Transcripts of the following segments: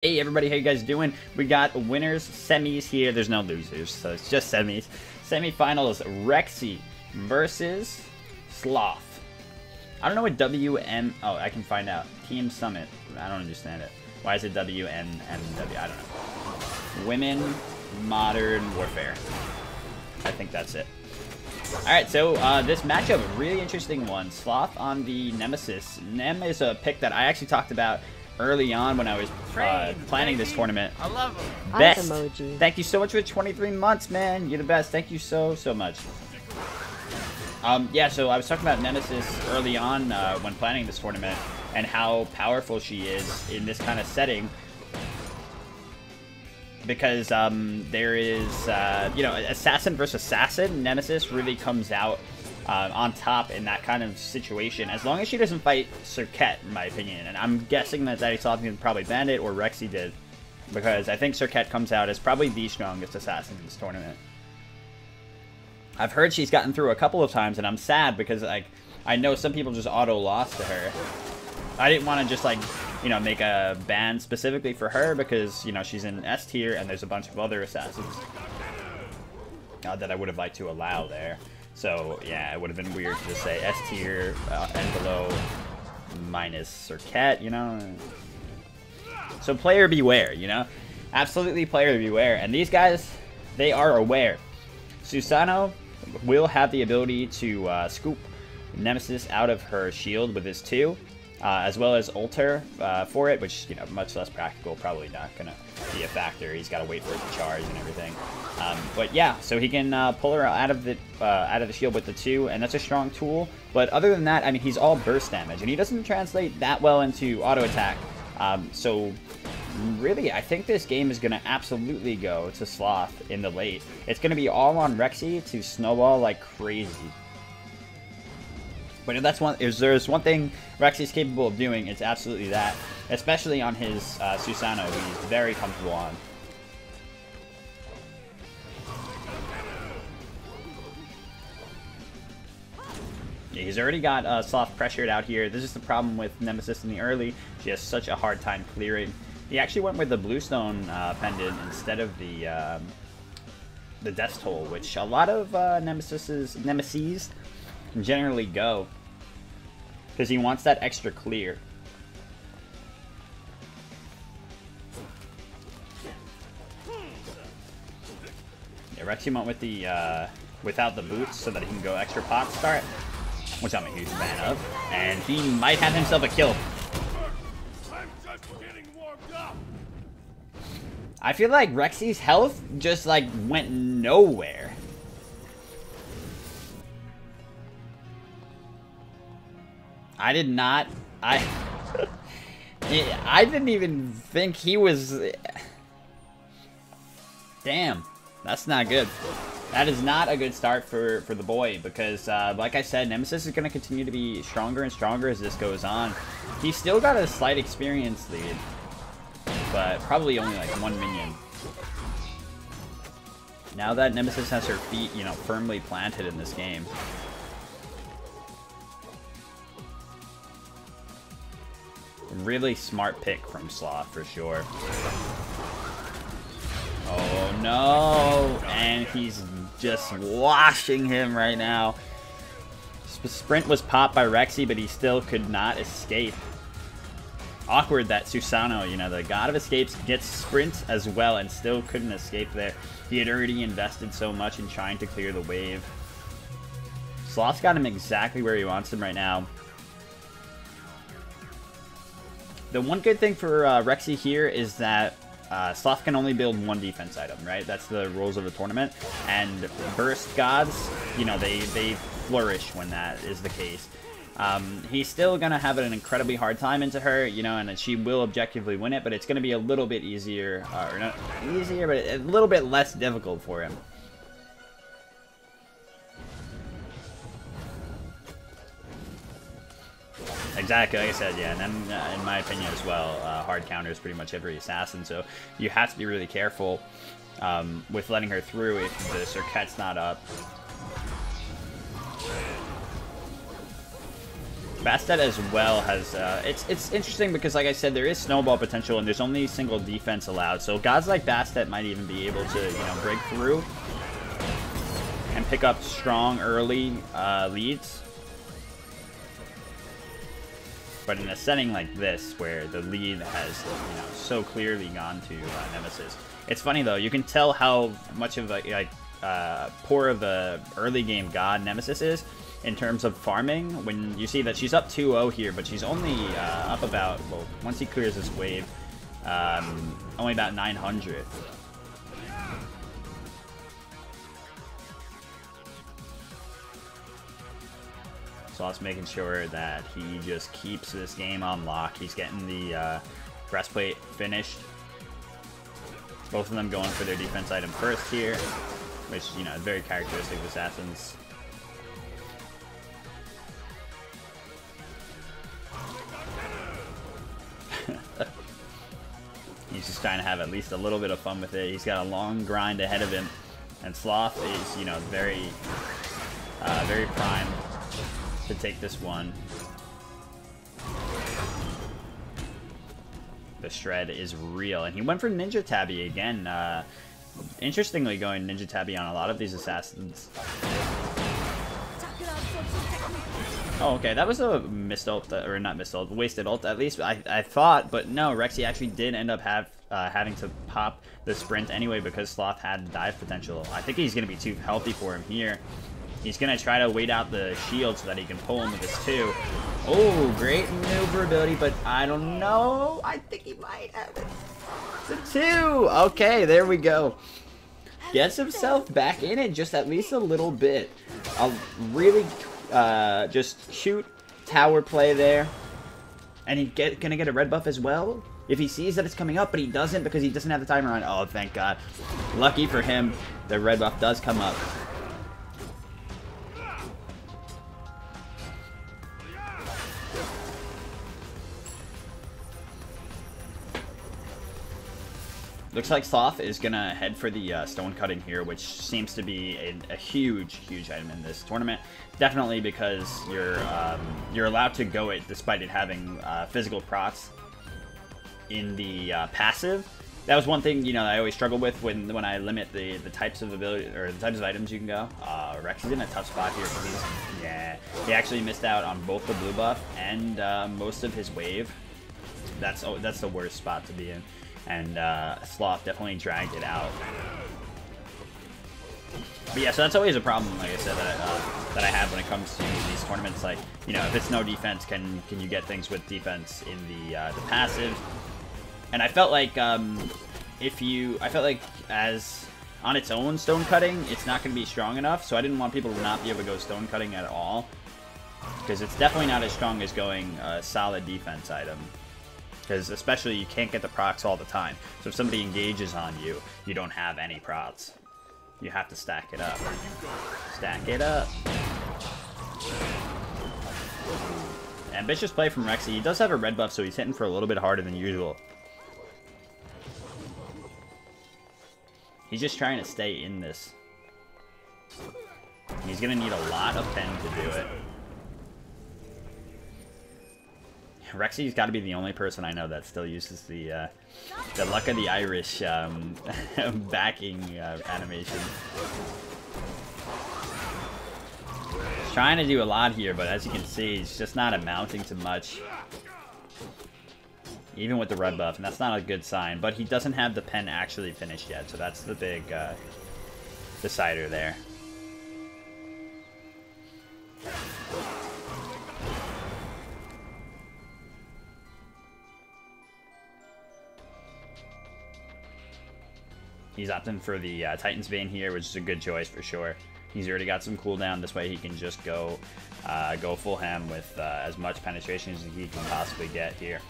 Hey everybody, how you guys doing? We got winners, semis here. There's no losers, so it's just semis. Semifinals, Rexy versus Sloth. I don't know what WM... Oh, I can find out. Team Summit. I don't understand it. Why is it WNMW? I don't know. Women, Modern Warfare. I think that's it. Alright, so this matchup, really interesting one. Sloth on the Nemesis. Nem is a pick that I actually talked about early on when I was planning this tournament. I love them. Best. Emoji. Thank you so much for 23 months, man. You're the best. Thank you so much. Yeah, so I was talking about Nemesis early on when planning this tournament and how powerful she is in this kind of setting. Because there is, you know, assassin versus assassin. Nemesis really comes out on top in that kind of situation, as long as she doesn't fight Cirquette, in my opinion. And I'm guessing that Daddy Sloth probably banned it, or Rexy did, because I think Cirquette comes out as probably the strongest assassin in this tournament. I've heard she's gotten through a couple of times, and I'm sad because, like, I know some people just auto-lost to her. I didn't want to just, like, you know, make a ban specifically for her because, you know, she's in S tier and there's a bunch of other assassins that I would have liked to allow there. So, yeah, it would have been weird to just say S tier and below minus Cirquette, you know? So player beware, you know? Absolutely player beware. And these guys, they are aware. Susano will have the ability to scoop Nemesis out of her shield with his 2. As well as alter for it, which, you know, much less practical, probably not gonna be a factor. He's got to wait for it to charge and everything. But yeah, so he can pull her out of the shield with the 2, and that's a strong tool. But other than that, I mean, he's all burst damage, and he doesn't translate that well into auto attack. So really, I think this game is gonna absolutely go to Sloth in the late. It's gonna be all on Rexy to snowball like crazy. But if there's one thing Rexy's capable of doing, it's absolutely that. Especially on his Susano, who he's very comfortable on. Yeah, he's already got Sloth pressured out here. This is the problem with Nemesis in the early. She has such a hard time clearing. He actually went with the Bluestone pendant instead of the Death Toll, which a lot of Nemesis generally go, because he wants that extra clear. Yeah, Rexy went with the without the boots so that he can go extra pot start, which I'm a huge fan of, and he might have himself a kill. I feel like Rexy's health just like went nowhere. I did not. I didn't even think he was. Damn, that's not good. That is not a good start for the boy, because like I said, Nemesis is going to continue to be stronger and stronger as this goes on. He's still got a slight experience lead, but probably only like 1 minion. Now that Nemesis has her feet, you know, firmly planted in this game. Really smart pick from Sloth, for sure. Oh, no. And he's just washing him right now. Sprint was popped by Rexy, but he still could not escape. Awkward that Susano, you know, the god of escapes, gets sprint as well and still couldn't escape there. He had already invested so much in trying to clear the wave. Sloth's got him exactly where he wants him right now. The one good thing for Rexy here is that Sloth can only build 1 defense item, right? That's the rules of the tournament. And burst gods, you know, they flourish when that is the case. He's still going to have an incredibly hard time into her, you know, and she will objectively win it, but it's going to be a little bit easier, or not easier, but a little bit less difficult for him. Exactly, like I said, yeah, and then in my opinion as well, hard counters pretty much every assassin, so you have to be really careful with letting her through if the Cirquette's not up. Bastet as well has, it's interesting because, like I said, there is snowball potential and there's only single defense allowed. So gods like Bastet might even be able to, you know, break through and pick up strong early leads. But in a setting like this, where the lead has, you know, so clearly gone to Nemesis, it's funny though. You can tell how much of a poor of a early game god Nemesis is in terms of farming. When you see that she's up 2-0 here, but she's only up about, well, once he clears this wave, only about 900. Sloth's making sure that he just keeps this game on lock. He's getting the breastplate finished. Both of them going for their defense item first here, which, you know, is very characteristic of assassins. He's just trying to have at least a little bit of fun with it. He's got a long grind ahead of him, and Sloth is, you know, very primed to take this one. The shred is real, and he went for Ninja Tabby again. Interestingly, going Ninja Tabby on a lot of these assassins. Oh, okay, that was a missed ult, or not missed ult, wasted ult at least, I thought, but no, Rexy actually did end up having to pop the sprint anyway because Sloth had dive potential. I think he's going to be too healthy for him here. He's going to try to wait out the shield so that he can pull him with his 2. Oh, great maneuverability, but I don't know. I think he might have it. It's a 2. Okay, there we go. Gets himself back in it just at least a little bit. I'll really just shoot tower play there. And he's going to get a red buff as well if he sees that it's coming up, but he doesn't because he doesn't have the timer on. Oh, thank God. Lucky for him, the red buff does come up. Looks like Sloth is going to head for the stone cutting here, which seems to be a huge, huge item in this tournament. Definitely because you're allowed to go it despite it having physical procs in the passive. That was one thing, you know, I always struggle with when I limit the types of ability or the types of items you can go. Rex is in a tough spot here because he actually missed out on both the blue buff and most of his wave. That's the worst spot to be in. And Sloth definitely dragged it out. But yeah, so that's always a problem, like I said, that I have when it comes to these tournaments. Like, you know, if it's no defense, can you get things with defense in the passive? And I felt like as on its own stone cutting, it's not going to be strong enough. So I didn't want people to not be able to go stone cutting at all, because it's definitely not as strong as going a solid defense item. Because especially you can't get the procs all the time. So if somebody engages on you, you don't have any procs. You have to stack it up. Stack it up. Ambitious play from Rexy. He does have a red buff, so he's hitting for a little bit harder than usual. He's just trying to stay in this. He's going to need a lot of pen to do it. Rexy's got to be the only person I know that still uses the Luck of the Irish backing animation. He's trying to do a lot here, but as you can see, he's just not amounting to much. Even with the red buff, and that's not a good sign. But he doesn't have the pen actually finished yet, so that's the big decider there. He's opting for the Titan's Bane here, which is a good choice for sure. He's already got some cooldown. This way he can just go full ham with as much penetration as he can possibly get here.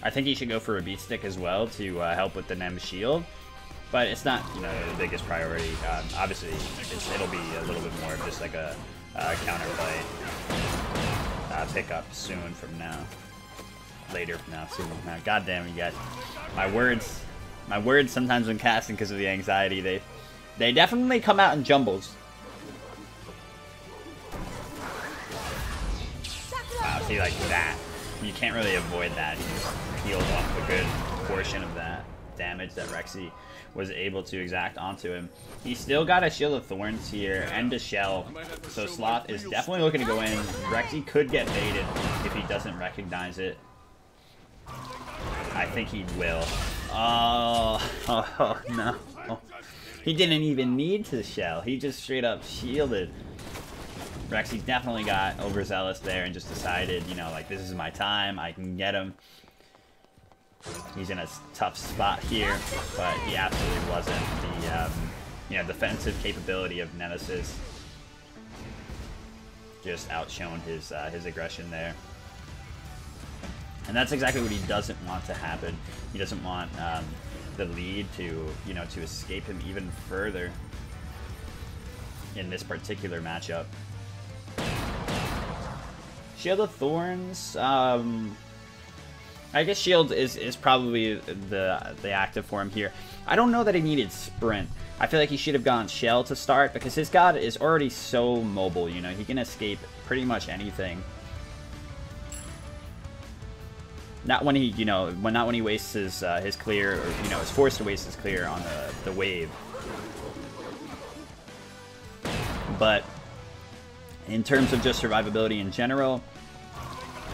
I think he should go for a beat stick as well to help with the Nem shield, but it's not, you know, the biggest priority. Obviously, it'll be a little bit more of just like a counterplay pickup soon from now. Later from now, soon from now. God damn, you guys. My words sometimes when casting because of the anxiety, they definitely come out in jumbles. See, like that. You can't really avoid that. He just peeled off a good portion of that damage that Rexy was able to exact onto him. He's still got a Shield of Thorns here and a Shell, so Sloth is definitely looking to go in. Rexy could get baited if he doesn't recognize it. I think he will. Oh no. He didn't even need to shell. He just straight up shielded. Rexy's definitely got overzealous there and just decided, you know, like, this is my time. I can get him. He's in a tough spot here, but he absolutely wasn't. The you know, defensive capability of Nemesis just outshone his aggression there. And that's exactly what he doesn't want to happen. He doesn't want the lead to, you know, to escape him even further in this particular matchup. Shield of Thorns, I guess Shield is probably the active form here. I don't know that he needed Sprint. I feel like he should have gone Shell to start because his god is already so mobile, you know, he can escape pretty much anything. Not when he, you know, not when he wastes his clear, or, you know, is forced to waste his clear on the wave. But in terms of just survivability in general,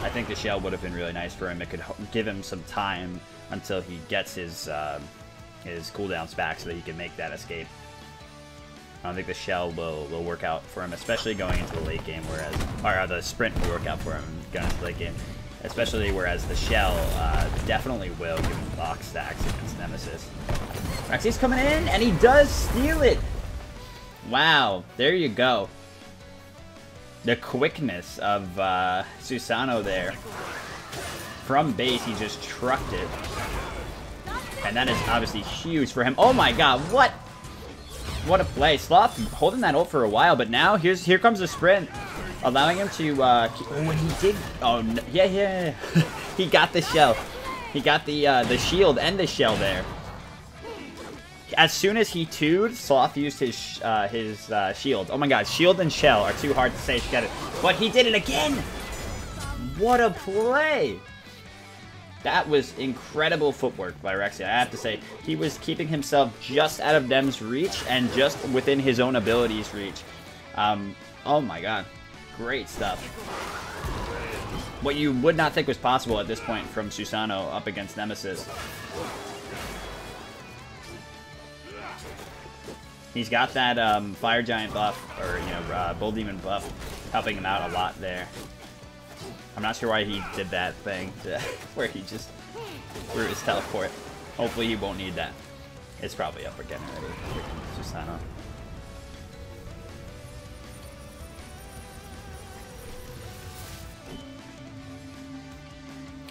I think the Shell would have been really nice for him. It could give him some time until he gets his cooldowns back so that he can make that escape. I don't think the Shell will work out for him, especially going into the late game, whereas, or the Sprint will work out for him going into the late game. Especially whereas the Shell definitely will give him block stacks against Nemesis. Rexy's coming in, and he does steal it! Wow, there you go. The quickness of Susano there. From base, he just trucked it. And that is obviously huge for him. Oh my god, what? What a play. Sloth holding that ult for a while, but now here comes the sprint. Allowing him to, when he did, oh, no, yeah. He got the shell. He got the shield and the shell there. As soon as he 2'd, Sloth used his shield. Oh my god, shield and shell are too hard to say together. But he did it again! What a play! That was incredible footwork by Rexy. I have to say, he was keeping himself just out of Dem's reach and just within his own abilities reach. Oh my god. Great stuff. What you would not think was possible at this point from Susano up against Nemesis. He's got that Fire Giant buff, or, you know, Bull Demon buff, helping him out a lot there. I'm not sure why he did that thing, where he just threw his teleport. Hopefully he won't need that. It's probably up again already, Susano.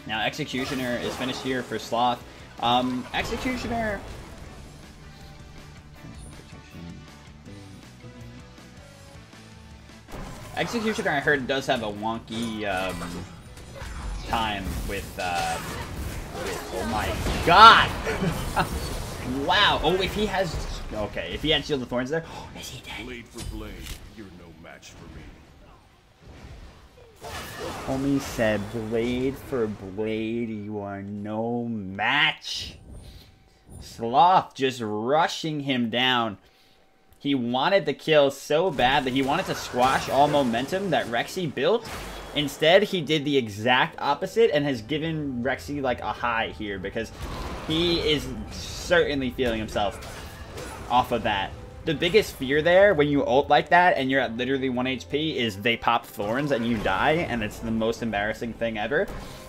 Now, Executioner is finished here for Sloth. Executioner... Executioner, I heard, does have a wonky time with oh my god! Wow! Oh, if he has... Okay, if he had Shield of Thorns there... Oh, is he dead? Blade for blade, you're no match for me. Homie said, blade for blade, you are no match. Sloth just rushing him down. He wanted the kill so bad that he wanted to squash all momentum that Rexy built. Instead, he did the exact opposite and has given Rexy like a high here because he is certainly feeling himself off of that. The biggest fear there when you ult like that and you're at literally 1 HP is they pop thorns and you die, and it's the most embarrassing thing ever.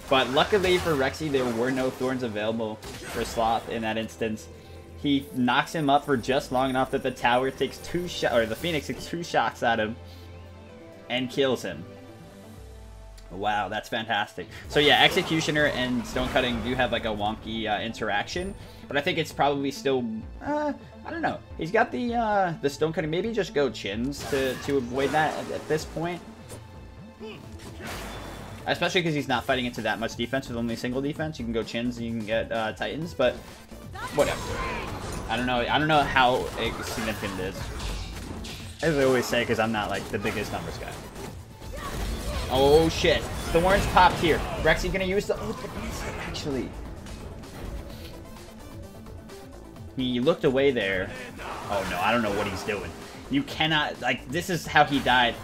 But luckily for Rexy, there were no thorns available for Sloth in that instance. He knocks him up for just long enough that the tower takes the Phoenix takes 2 shots at him and kills him. Wow, that's fantastic. So yeah, Executioner and Stone Cutting do have like a wonky interaction, but I think it's probably still, I don't know. He's got the Stone Cutting. Maybe just go Chins to avoid that at this point. Especially because he's not fighting into that much defense with only single defense. You can go Chins and you can get Titans, but whatever. I don't know how significant it is. As I always say, because I'm not like the biggest numbers guy. Oh shit. Thorns popped here. Rexy gonna use the ult, but actually. He looked away there. Oh no, I don't know what he's doing. You cannot, like, this is how he died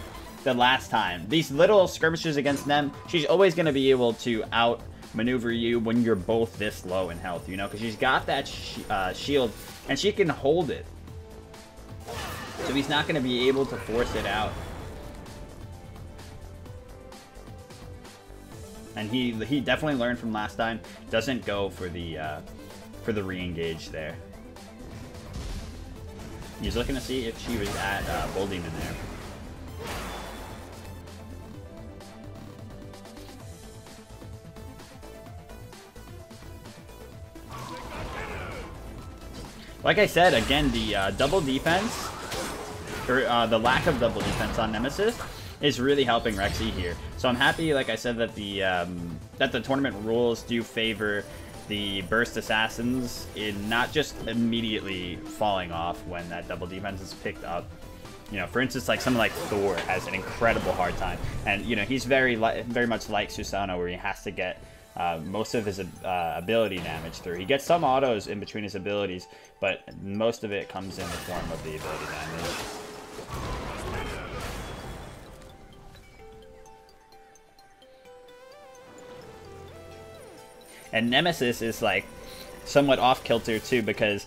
the last time. These little skirmishes against them, she's always gonna be able to outmaneuver you when you're both this low in health, you know? Because she's got that shield, and she can hold it. So he's not gonna be able to force it out. And he definitely learned from last time. Doesn't go for the re-engage there. He's looking to see if she was at Bull Demon there. Like I said, again, the double defense, or the lack of double defense on Nemesis, is really helping Rexy here. So I'm happy, like I said, that the tournament rules do favor the burst assassins in not just immediately falling off when that double defense is picked up. You know, for instance, like someone like Thor has an incredible hard time, and you know he's very much like Susano, where he has to get most of his ability damage through. He gets some autos in between his abilities, but most of it comes in the form of the ability damage. And Nemesis is like somewhat off-kilter too, because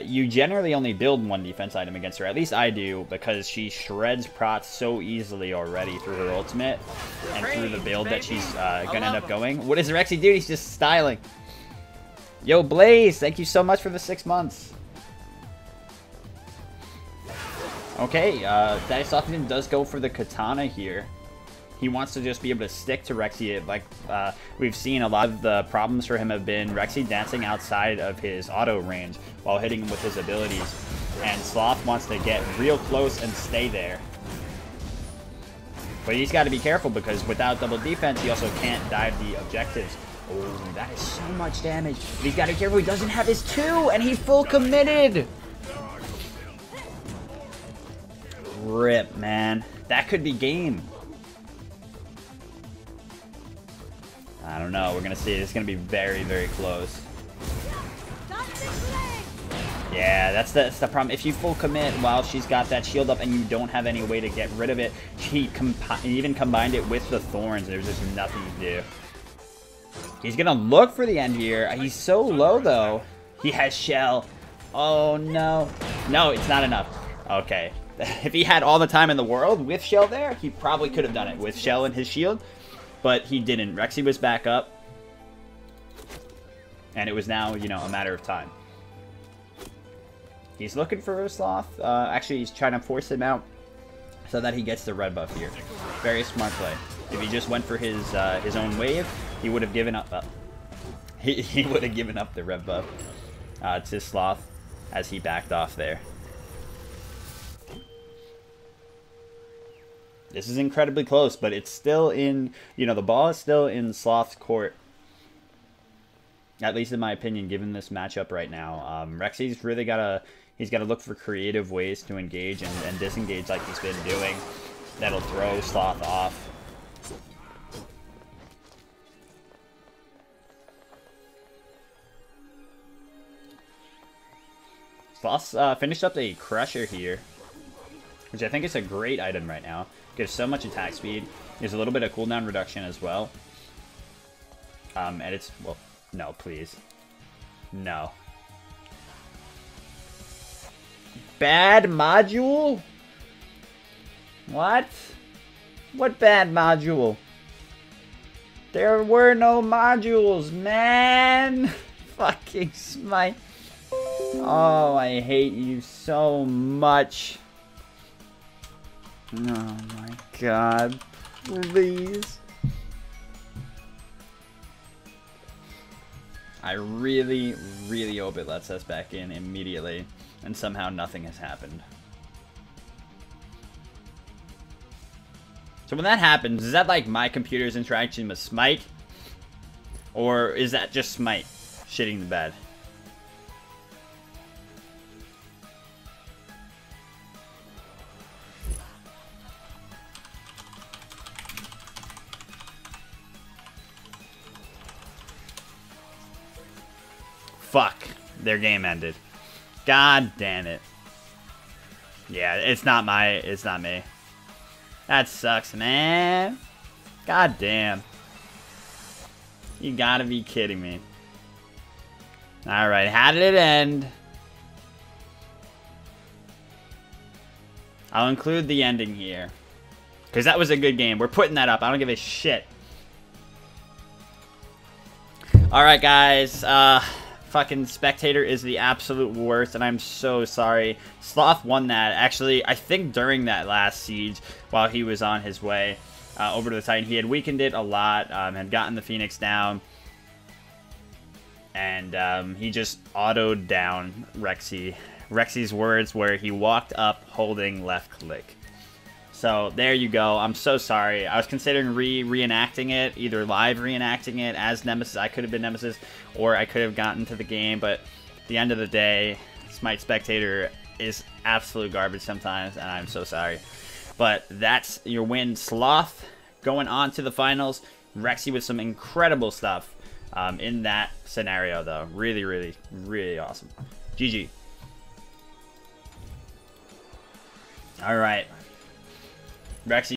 you generally only build one defense item against her. At least I do, because she shreds prots so easily already through her ultimate and through the build that she's gonna end up going. What does Rexy do? He's just styling. Yo, Blaze, thank you so much for the 6 months. Okay, Diasophian does go for the katana here. He wants to just be able to stick to Rexy. Like, we've seen a lot of the problems for him have been Rexy dancing outside of his auto range while hitting him with his abilities. And Sloth wants to get real close and stay there. But he's got to be careful, because without double defense, he also can't dive the objectives. Oh, that is so much damage. But he's got to be careful. He doesn't have his 2, and he full committed. Rip, man. That could be game. I don't know. We're going to see. It's going to be very, very close. Yeah, that's the problem. If you full commit while she's got that shield up and you don't have any way to get rid of it, she even combined it with the thorns. There's just nothing to do. He's going to look for the end here. He's so low, though. He has shell. Oh, no. No, it's not enough. Okay. If he had all the time in the world with shell there, he probably could have done it with shell and his shield. But he didn't. Rexy was back up. And it was now, you know, a matter of time. He's looking for a Sloth. Actually, he's trying to force him out so that he gets the red buff here. Very smart play. If he just went for his own wave, he would have given up. He would have given up the red buff to Sloth as he backed off there. This is incredibly close, but it's still in, you know, the ball is still in Sloth's court. At least in my opinion, given this matchup right now. Rexy's really he's got to look for creative ways to engage and disengage like he's been doing. That'll throw Sloth off. Sloth's finished up a Crusher here, which I think is a great item right now. Gives so much attack speed. There's a little bit of cooldown reduction as well. And it's, well, no, please. No. Bad module? What? What bad module? There were no modules, man! Fucking Smite. Oh, I hate you so much. Oh my god. Please. I really, really hope it lets us back in immediately, and somehow nothing has happened. So when that happens, is that like my computer's interaction with Smite? Or is that just Smite shitting the bed? fuck. Their game ended. God damn it. Yeah, it's not me. That sucks, man. God damn. You gotta be kidding me. Alright, how did it end? I'll include the ending here. Because that was a good game. We're putting that up. I don't give a shit. Alright, guys. Fucking Spectator is the absolute worst, and I'm so sorry. Sloth won that. Actually, I think during that last siege, while he was on his way over to the Titan, he had weakened it a lot, had gotten the Phoenix down, and he just autoed down Rexy. Rexy's words were, he walked up holding left click. So there you go. I'm so sorry. I was considering reenacting it, either live reenacting it as Nemesis. I could have been Nemesis, or I could have gotten to the game. But at the end of the day, Smite Spectator is absolute garbage sometimes, and I'm so sorry. But that's your win, Sloth. Going on to the finals, Rexy with some incredible stuff in that scenario, though. Really, really, really awesome. GG. All right. Rexy.